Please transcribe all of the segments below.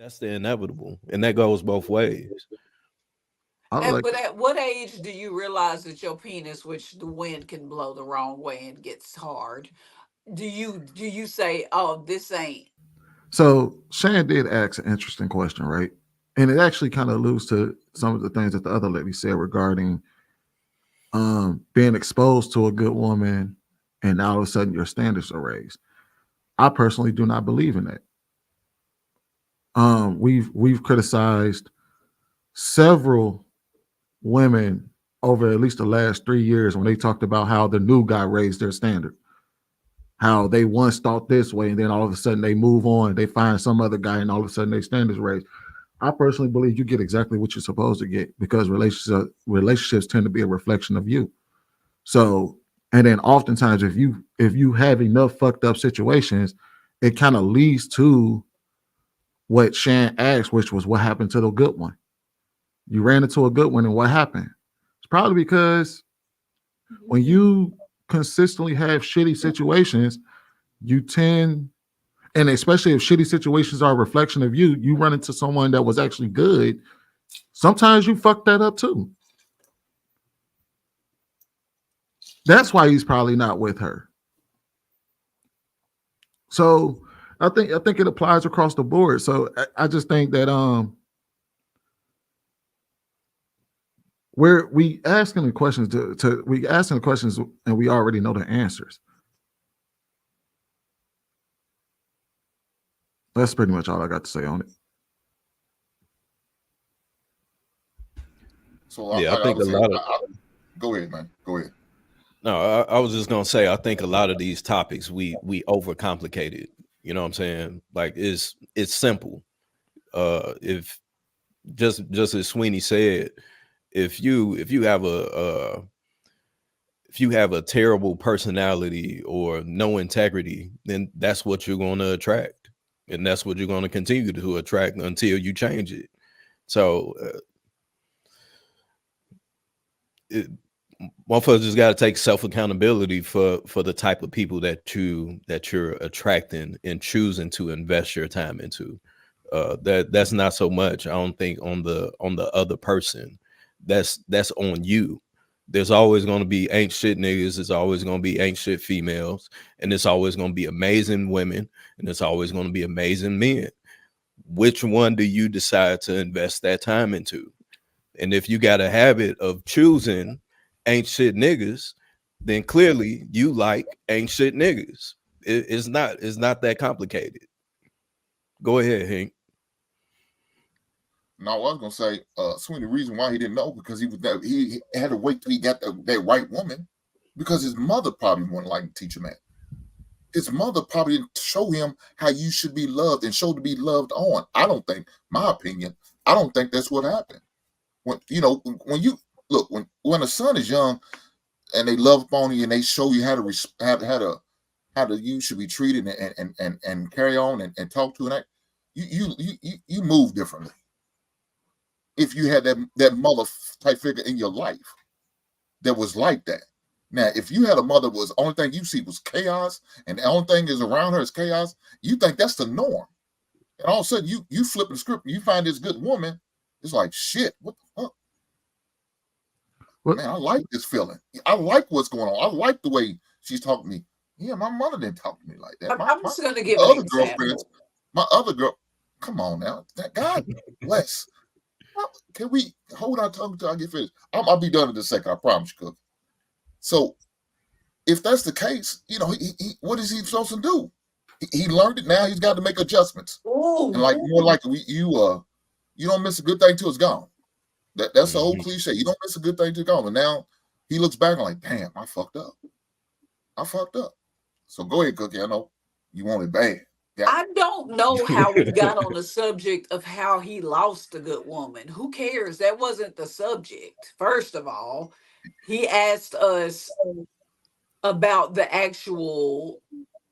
That's the inevitable, and that goes both ways. But at what age do you realize that your penis, which the wind can blow the wrong way and gets hard, do you say, "Oh, this ain't"? So Shan did ask an interesting question, right? And it actually kind of alludes to some of the things that the other lady said regarding being exposed to a good woman, and all of a sudden your standards are raised. I personally do not believe in that. We've criticized several women over at least the last 3 years when they talked about how the new guy raised their standard, how they once thought this way and then all of a sudden they move on, they find some other guy and all of a sudden their standards raised. I personally believe you get exactly what you're supposed to get because relationships tend to be a reflection of you. So, and then oftentimes if you have enough fucked up situations, it kind of leads to what Shan asked, which was what happened to the good one. You ran into a good one, and what happened? It's probably because when you consistently have shitty situations, you tend, and especially if shitty situations are a reflection of you, you run into someone that was actually good. Sometimes you fuck that up too. That's why he's probably not with her. So I think it applies across the board. So I just think that we asking the questions we asking the questions and we already know the answers. That's pretty much all I got to say on it. So Yeah, I think a lot of. Go ahead, man. Go ahead. No, I was just gonna say I think a lot of these topics we overcomplicate it. You know what I'm saying? Like it's simple. If just as Sweeney said, if you have a terrible personality or no integrity, then that's what you're going to attract, and that's what you're going to continue to attract until you change it. So motherfuckers just got to take self accountability for the type of people that you're attracting and choosing to invest your time into. That's not so much, I don't think, on the other person. That's on you. There's always going to be ain't shit niggas. There's always going to be ain't shit females, and there's always going to be amazing women, and there's always going to be amazing men. Which one do you decide to invest that time into? And if you got a habit of choosing ain't shit niggas, then clearly you like ain't shit niggas. It's not that complicated. Go ahead, Hank. No, I was gonna say, Sweeney, the reason why he didn't know because he had to wait till he got that right woman, because his mother probably wasn't like to teach him that. His mother probably didn't show him how you should be loved and show to be loved on. I don't think, my opinion, I don't think that's what happened. When you look, when a son is young and they love upon you and they show you how to you should be treated and carry on and talk to, and you move differently. If you had that mother type figure in your life that was like that. Now, if you had a mother was the only thing you see was chaos and the only thing is around her is chaos, you think that's the norm. And all of a sudden you flip the script and you find this good woman, it's like, shit, what the fuck? Man, I like this feeling. I like what's going on. I like the way she's talking to me. Yeah, my mother didn't talk to me like that. I'm just going to give an example. My other girl, come on now. God bless. Can we hold our tongue until I get finished? I'll be done in a second. I promise you, Cook. So, if that's the case, he what is he supposed to do? He learned it. Now he's got to make adjustments. Ooh. And like more like you don't miss a good thing till it's gone. That's the whole cliche. You don't miss a good thing till it's gone. And now he looks back and like, damn, I fucked up. So go ahead, Cookie. I know you want it bad. Yeah. I don't know how we got on the subject of how he lost a good woman. Who cares? That wasn't the subject. First of all, he asked us about the actual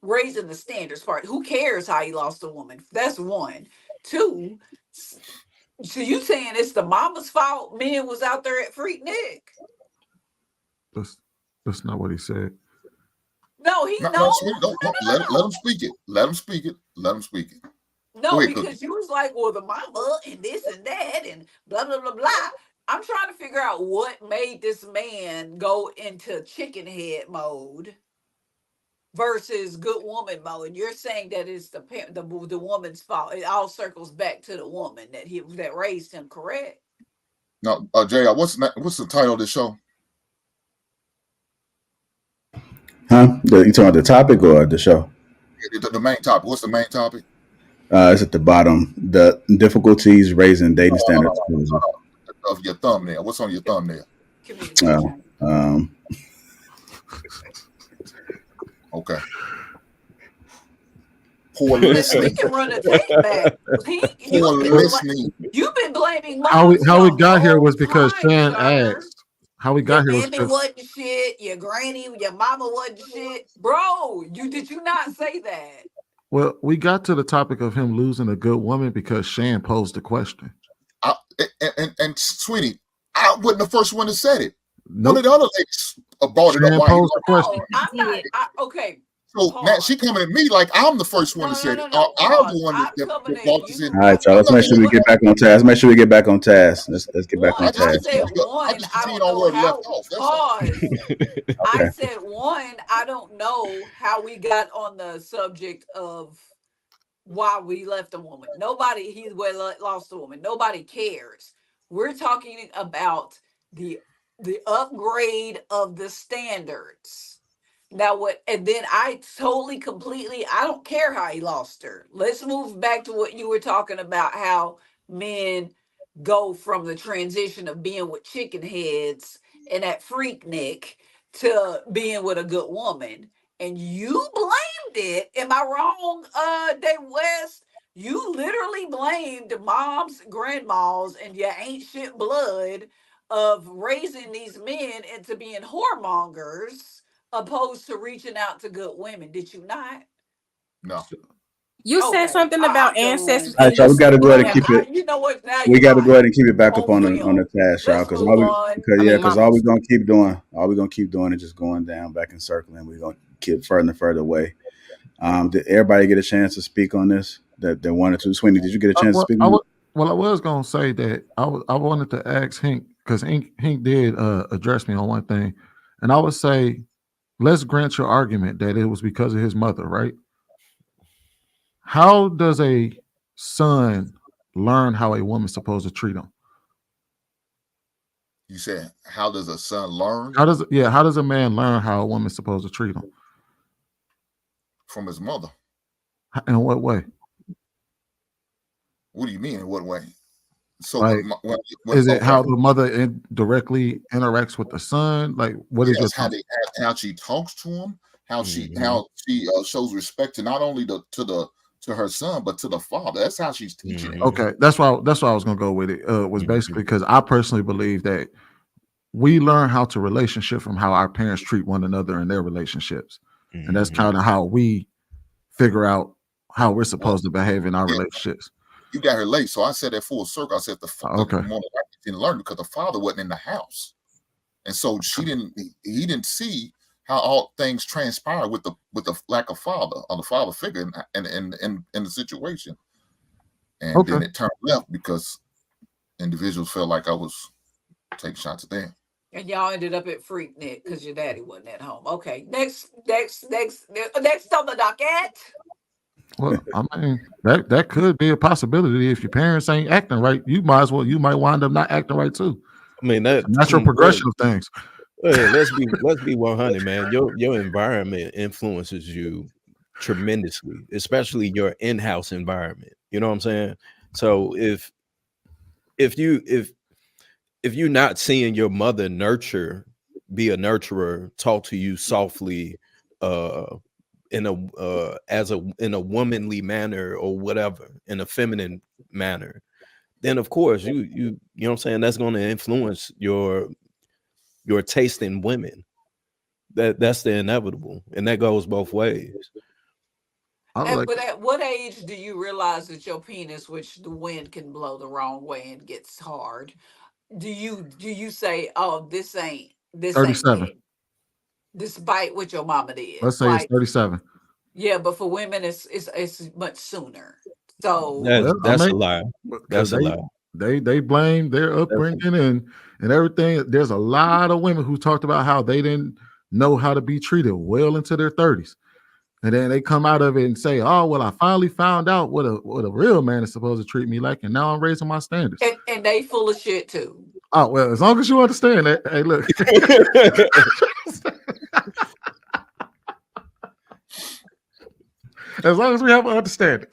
raising the standards part. Who cares how he lost a woman? That's one. Two, so you saying it's the mama's fault men was out there at Freaknik? That's not what he said. No, he knows. Let him speak it. Let him speak it. No, Go ahead, Cookie. because you was like, well, the mama and this and that and blah blah blah blah. I'm trying to figure out what made this man go into chicken head mode versus good woman mode. And you're saying that it's the woman's fault. It all circles back to the woman that raised him, correct? Now, Jay, what's the title of the show? Huh? You talking about the topic or the show? The main topic. What's the main topic? It's at the bottom. The difficulties raising dating standards. Of your thumbnail. What's on your thumbnail? Okay. Poor listening. We can run a tape back. Poor listening. You've been blaming mom. How we got here was because Shan asked. How we got here was because wasn't shit. Your granny, your mama wasn't shit, bro. Did you not say that? Well, we got to the topic of him losing a good woman because Shan posed the question. And sweetie, I wasn't the first one to said it. Nope. One of the other ladies brought it up. Posed the question. No, I'm not. Okay. So now she coming at me like I'm the first one to say it. I'm the one that brought this in. All right, y'all. Let's make sure we get back on task. Let's get back on task. Let's get back on task. I said one. I don't know how we got on the subject of why we left a woman. Nobody. Lost a woman. Nobody cares. We're talking about the upgrade of the standards. Now what? And then I completely, I don't care how he lost her. Let's move back to what you were talking about, how men go from the transition of being with chicken heads and that Freaknik to being with a good woman. And you blamed it. Am I wrong, Dave West? You literally blamed moms, grandmas, and your ain't shit blood of raising these men into being whoremongers, opposed to reaching out to good women. Did you not? No. You said something about ancestors. All right, y'all, we got to go ahead and keep it. You know what? Now we got to go ahead and keep it back up on the task, y'all, because all we're gonna keep doing is just going down, back and circling. We're gonna keep further and further away. Did everybody get a chance to speak on this? That wanted to. Sweeney, did you get a chance to speak? I was gonna say that I wanted to ask Hank, because Hank did address me on one thing, and I would say, let's grant your argument that it was because of his mother, right? How does a son learn how a woman's supposed to treat him? You said, how does a son learn? How does a man learn how a woman's supposed to treat him? From his mother. In what way? What do you mean? In what way? So, like, is it how the mother directly interacts with the son? Like, what is how she talks to him? How she shows respect to not only to her son, but to the father. That's how she's teaching him. Okay, that's why I was gonna go with it. Was basically because I personally believe that we learn how to relationship from how our parents treat one another in their relationships, and that's kind of how we figure out how we're supposed to behave in our relationships. You got her late, so I said that full circle. I said the father didn't learn because the father wasn't in the house, and so he didn't see how all things transpire with the lack of father or the father figure in the situation, and then it turned left because individuals felt like I was taking shots at them. And y'all ended up at Freaknik because your daddy wasn't at home. Okay, next on the docket. Well, I mean, that could be a possibility. If your parents ain't acting right, you might wind up not acting right too. I mean, that's natural progression of things. Well, let's be 100, man. Your environment influences you tremendously, especially your in-house environment. You know what I'm saying? So if you're not seeing your mother be a nurturer, talk to you softly, in a womanly manner or whatever, in a feminine manner, then of course you know what I'm saying, that's going to influence your taste in women. That's the inevitable, and that goes both ways. But at what age do you realize that your penis, which the wind can blow the wrong way and gets hard, do you say, oh, this ain't 37? Despite what your mama did. Let's say it's 37. Yeah, but for women, it's much sooner. So that's a lie. That's a lie. They blame their upbringing and everything. There's a lot of women who talked about how they didn't know how to be treated well into their 30s. And then they come out of it and say, "Oh, well, I finally found out what a real man is supposed to treat me like, and now I'm raising my standards." And they full of shit too. Oh, well, as long as you understand that. Hey, look. As long as we have an understanding.